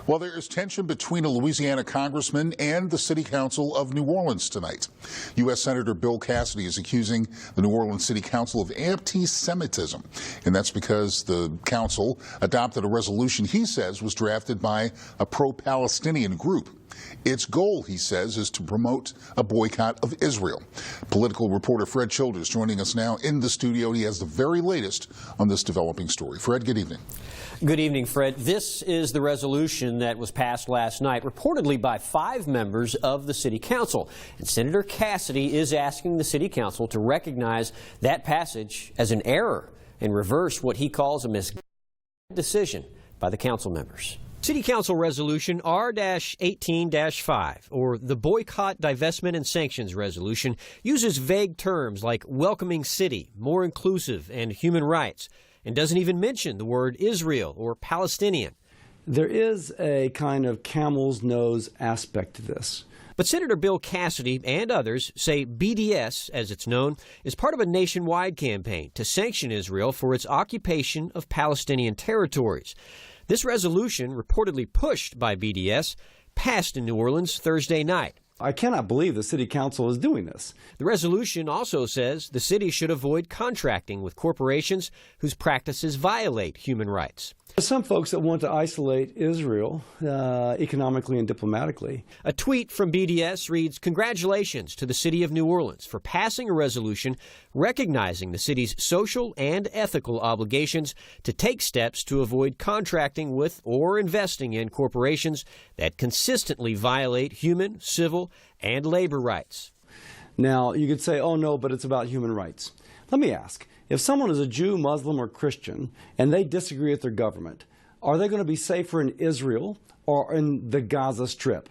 Well, there is tension between a Louisiana congressman and the City Council of New Orleans tonight. U.S. Senator Bill Cassidy is accusing the New Orleans City Council of anti-Semitism, and that's because the council adopted a resolution he says was drafted by a pro-Palestinian group. Its goal, he says, is to promote a boycott of Israel. Political reporter Fred Childers joining us now in the studio. He has the very latest on this developing story. Fred, good evening. Good evening, Fred. This is the resolution that was passed last night, reportedly by 5 members of the City Council. And Senator Cassidy is asking the City Council to recognize that passage as an error and reverse what he calls a misguided decision by the council members. City Council Resolution R-18-5, or the Boycott, Divestment, and Sanctions Resolution, uses vague terms like welcoming city, more inclusive, and human rights, and doesn't even mention the word Israel or Palestinian. There is a kind of camel's nose aspect to this. But Senator Bill Cassidy and others say BDS, as it's known, is part of a nationwide campaign to sanction Israel for its occupation of Palestinian territories. This resolution, reportedly pushed by BDS, passed in New Orleans Thursday night. I cannot believe the City Council is doing this. The resolution also says the city should avoid contracting with corporations whose practices violate human rights. Some folks that want to isolate Israel economically and diplomatically. A tweet from BDS reads, "Congratulations to the City of New Orleans for passing a resolution recognizing the city's social and ethical obligations to take steps to avoid contracting with or investing in corporations that consistently violate human, civil, and labor rights." Now, you could say, oh no, but it's about human rights. Let me ask, if someone is a Jew, Muslim, or Christian, and they disagree with their government, are they going to be safer in Israel or in the Gaza Strip,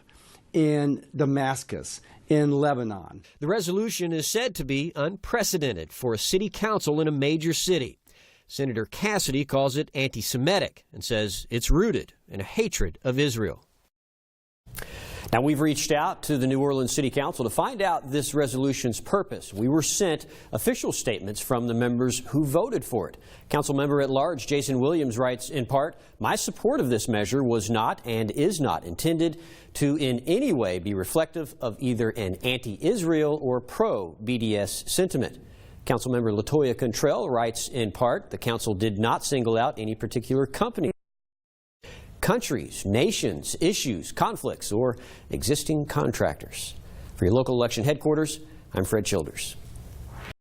in Damascus, in Lebanon? The resolution is said to be unprecedented for a city council in a major city. Senator Cassidy calls it anti-Semitic and says it's rooted in a hatred of Israel. Now, we've reached out to the New Orleans City Council to find out this resolution's purpose. We were sent official statements from the members who voted for it. Council member at large Jason Williams writes, in part, "My support of this measure was not and is not intended to in any way be reflective of either an anti-Israel or pro-BDS sentiment." Councilmember Latoya Cantrell writes, in part, the council did not single out any particular company, countries, nations, issues, conflicts, or existing contractors. For your local election headquarters, I'm Fred Childers.